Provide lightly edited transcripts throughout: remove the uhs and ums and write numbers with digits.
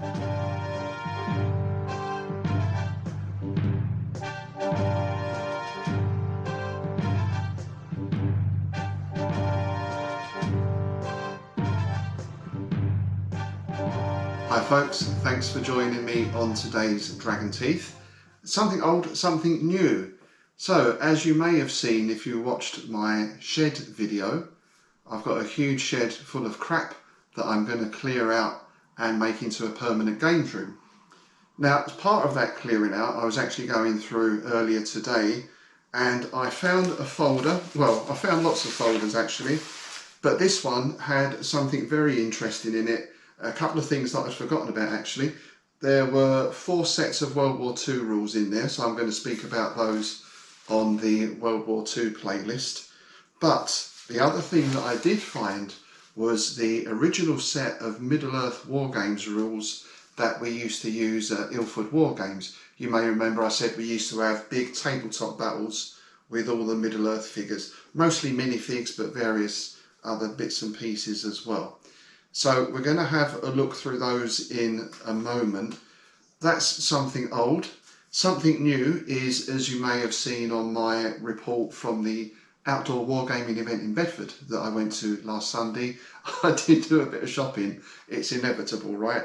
Hi folks, thanks for joining me on today's Dragon Teeth. Something old, something new. So as you may have seen if you watched my shed video, I've got a huge shed full of crap that I'm going to clear out and make into a permanent games room. Now as part of that clearing out, I was actually going through earlier today and I found a folder. Well, I found lots of folders actually, but this one had something very interesting in it. A couple of things that I'd forgotten about actually. There were 4 sets of World War II rules in there, so I'm going to speak about those on the World War II playlist. But the other thing that I did find was the original set of Middle-earth War Games rules that we used to use at Ilford War Games. You may remember I said we used to have big tabletop battles with all the Middle-earth figures, mostly minifigs but various other bits and pieces as well. So we're going to have a look through those in a moment. That's something old. Something new is, as you may have seen on my report from the outdoor wargaming event in Bedford that I went to last Sunday, I did do a bit of shopping. It's inevitable, right?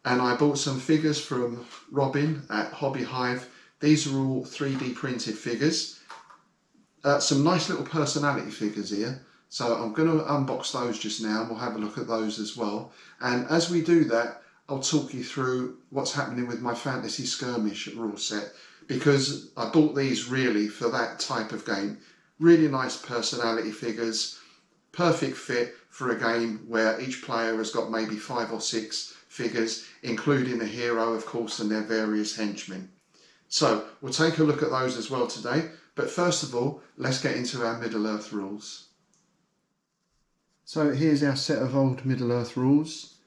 And I bought some figures from Robin at HobbyHive. These are all 3D printed figures. Some nice little personality figures here. So I'm going to unbox those just now and we'll have a look at those as well. And as we do that, I'll talk you through what's happening with my Fantasy Skirmish rule set, because I bought these really for that type of game. Really nice personality figures, perfect fit for a game where each player has got maybe 5 or 6 figures, including a hero, of course, and their various henchmen. So we'll take a look at those as well today. But first of all, let's get into our Middle-earth rules. So here's our set of old Middle-earth rules.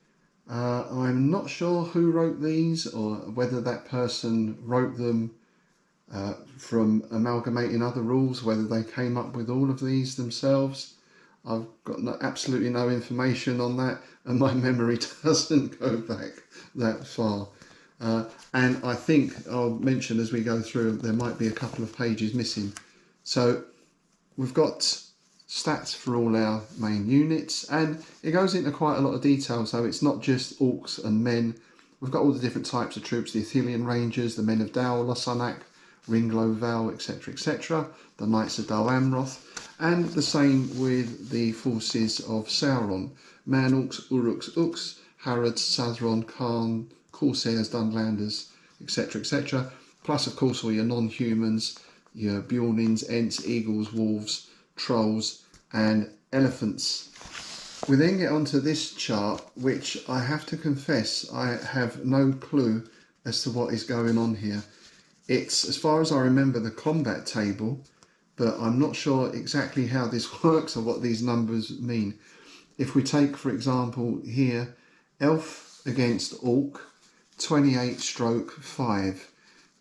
I'm not sure who wrote these or whether that person wrote them from amalgamating other rules, whether they came up with all of these themselves. I've got absolutely no information on that, and my memory doesn't go back that far. And I think I'll mention as we go through, there might be a couple of pages missing. So we've got stats for all our main units, and it goes into quite a lot of detail, so it's not just orcs and men. We've got all the different types of troops: the Athelian Rangers, the Men of Dal, Losanak, Ringlow Val, etc, etc, the Knights of Dal Amroth, and the same with the forces of Sauron: Man Orcs, Uruks, Uks, Harads, Sathron, Khan, Corsairs, Dunlanders, etc, etc, plus of course all your non-humans, your Bjornins, Ents, Eagles, Wolves, Trolls and Elephants. We then get onto this chart, which I have to confess I have no clue as to what is going on here. It's, as far as I remember, the combat table, but I'm not sure exactly how this works or what these numbers mean. If we take, for example, here, Elf against Orc, 28/5.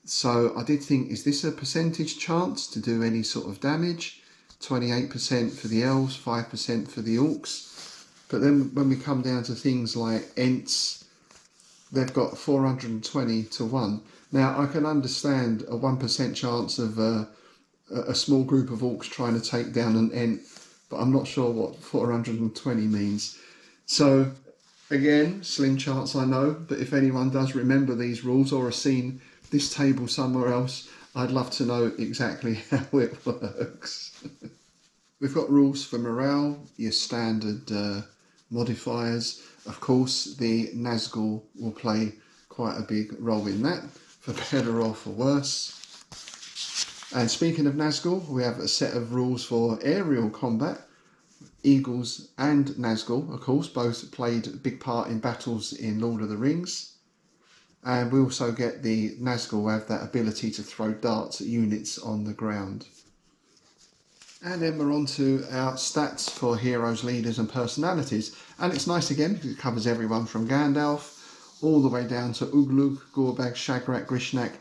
So I did think, is this a percentage chance to do any sort of damage? 28% for the elves, 5% for the orcs. But then when we come down to things like Ents, they've got 420 to 1. Now I can understand a 1% chance of a small group of orcs trying to take down an Ent, but I'm not sure what 420 means. So again, slim chance I know, but if anyone does remember these rules or has seen this table somewhere else, I'd love to know exactly how it works. We've got rules for morale, your standard modifiers. Of course, the Nazgul will play quite a big role in that, for better or for worse. And speaking of Nazgul, we have a set of rules for aerial combat. Eagles and Nazgul, of course, both played a big part in battles in Lord of the Rings. And we also get the Nazgul have that ability to throw darts at units on the ground. And then we're on to our stats for heroes, leaders and personalities. And it's nice again because it covers everyone from Gandalf all the way down to Ugluk, Gorbag, Shagrak, Grishnak,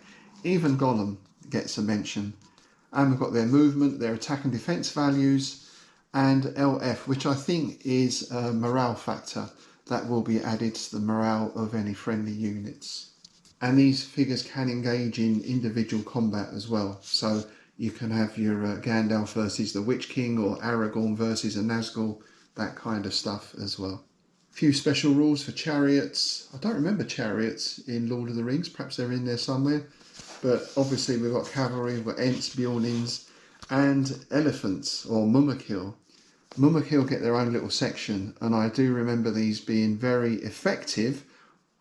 even Gollum gets a mention. And we've got their movement, their attack and defense values, and LF, which I think is a morale factor. that will be added to the morale of any friendly units. And these figures can engage in individual combat as well. So you can have your Gandalf versus the Witch King, or Aragorn versus a Nazgul, that kind of stuff as well. A few special rules for chariots. I don't remember chariots in Lord of the Rings, perhaps they're in there somewhere. But obviously we've got cavalry, we've got Ents, Bjornins, and elephants, or Mumakil. Mumakil get their own little section, and I do remember these being very effective,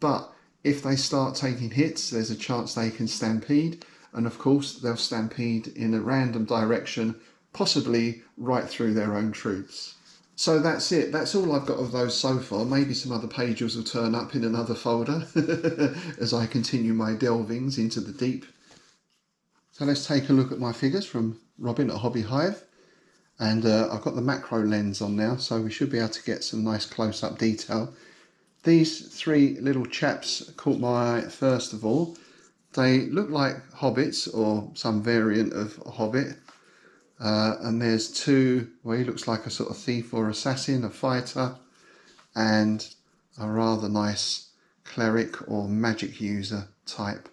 but if they start taking hits, there's a chance they can stampede, and of course they'll stampede in a random direction, possibly right through their own troops. So that's it, that's all I've got of those so far. Maybe some other pages will turn up in another folder as I continue my delvings into the deep. So let's take a look at my figures from Robin at HobbyHive. And I've got the macro lens on now, so we should be able to get some nice close-up detail. These three little chaps caught my eye first of all. They look like hobbits, or some variant of a hobbit. And there's two, well, he looks like a sort of thief or assassin, a fighter, and a rather nice cleric or magic user type.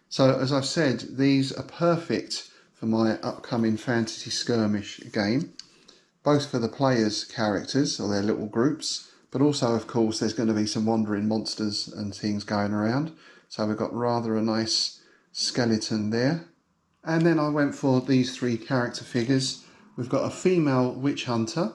So as I've said, these are perfect for my upcoming fantasy skirmish game, both for the players' characters or their little groups, but also of course there's going to be some wandering monsters and things going around. So we've got rather a nice skeleton there. And then I went for these three character figures. We've got a female witch hunter.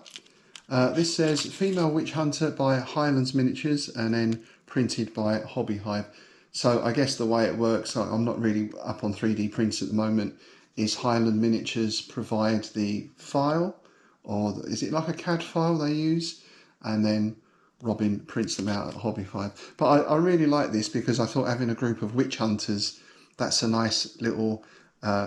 This says female witch hunter by Highlands Miniatures, and then printed by HobbyHive. So I guess the way it works, I'm not really up on 3D prints at the moment, is Highland Miniatures provide the file, or is it like a CAD file they use, and then Robin prints them out at HobbyHive. But I really like this because I thought having a group of witch hunters, that's a nice little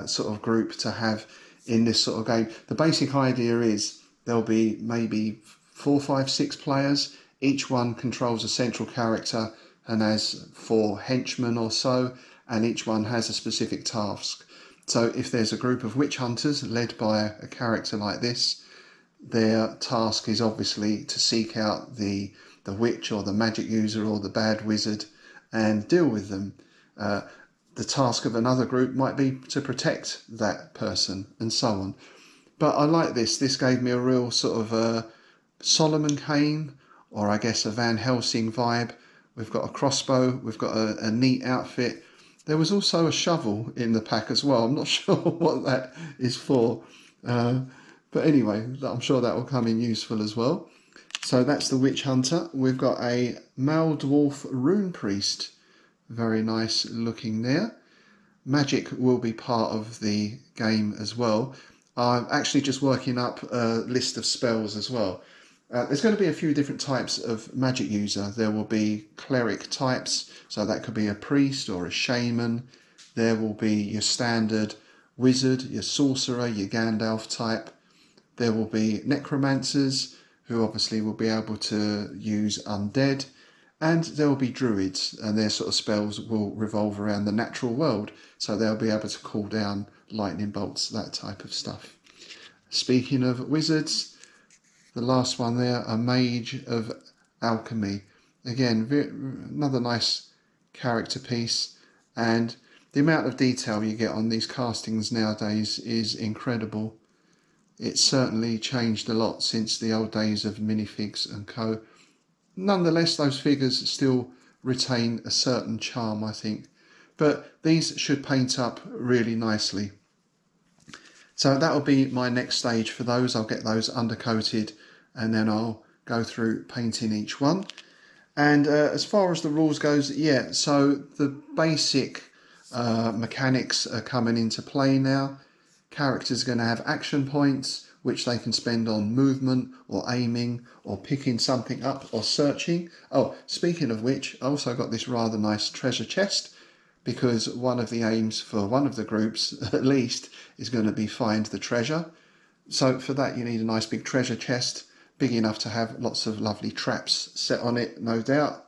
sort of group to have in this sort of game. The basic idea is there'll be maybe 4, 5, 6 players. Each one controls a central character and has 4 henchmen or so, and each one has a specific task. So if there's a group of witch hunters led by a character like this, their task is obviously to seek out the witch or the magic user or the bad wizard and deal with them. The task of another group might be to protect that person, and so on. But I like this. This gave me a real sort of Solomon Kane, or I guess a Van Helsing vibe. We've got a crossbow, we've got a neat outfit. There was also a shovel in the pack as well. I'm not sure what that is for. But anyway, I'm sure that will come in useful as well. So that's the witch hunter. We've got a male dwarf rune priest. Very nice looking there. Magic will be part of the game as well. I'm actually just working up a list of spells as well. There's going to be a few different types of magic user. There will be cleric types, so that could be a priest or a shaman. There will be your standard wizard, your sorcerer, your Gandalf type. There will be necromancers, who obviously will be able to use undead. And there will be druids, and their sort of spells will revolve around the natural world, so they'll be able to call down lightning bolts, that type of stuff. Speaking of wizards, the last one there, a mage of alchemy. Again, another nice character piece, and the amount of detail you get on these castings nowadays is incredible. It's certainly changed a lot since the old days of minifigs and co. Nonetheless, those figures still retain a certain charm, I think. But these should paint up really nicely. So that'll be my next stage for those. I'll get those undercoated and then I'll go through painting each one. And as far as the rules goes, yeah, so the basic mechanics are coming into play now. Characters are going to have action points, which they can spend on movement or aiming or picking something up or searching. Oh, speaking of which, I also got this rather nice treasure chest, because one of the aims for one of the groups, at least, is going to be find the treasure. So for that you need a nice big treasure chest, big enough to have lots of lovely traps set on it, no doubt.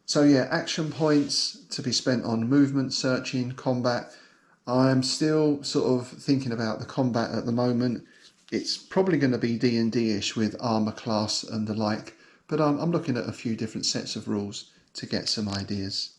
So yeah, action points to be spent on movement, searching, combat. I'm still sort of thinking about the combat at the moment. It's probably going to be D&D-ish with armour class and the like, but I'm looking at a few different sets of rules to get some ideas.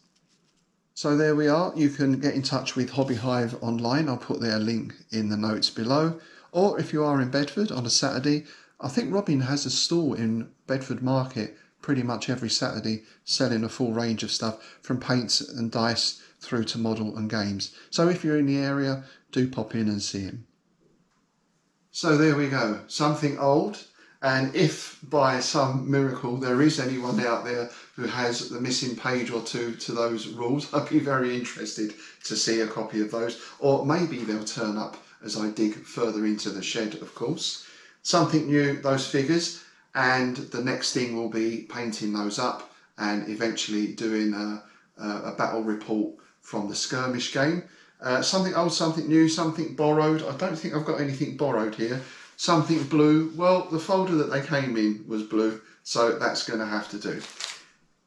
So there we are. You can get in touch with HobbyHive online. I'll put their link in the notes below. Or if you are in Bedford on a Saturday, I think Robin has a stall in Bedford Market pretty much every Saturday selling a full range of stuff from paints and dice through to model and games. So if you're in the area, do pop in and see him. So there we go, something old, and if by some miracle there is anyone out there who has the missing page or two to those rules, I'd be very interested to see a copy of those, or maybe they'll turn up as I dig further into the shed, of course. Something new, those figures, and the next thing will be painting those up and eventually doing a battle report from the skirmish game. Something old, something new, something borrowed. I don't think I've got anything borrowed here. Something blue. Well, the folder that they came in was blue, so that's going to have to do.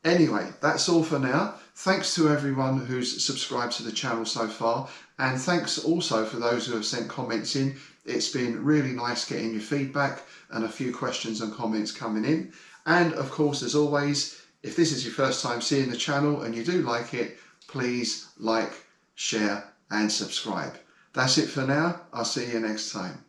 Anyway, that's all for now. Thanks to everyone who's subscribed to the channel so far, and thanks also for those who have sent comments in. It's been really nice getting your feedback and a few questions and comments coming in. And of course, as always, if this is your first time seeing the channel and you do like it, please like, share and subscribe. That's it for now. I'll see you next time.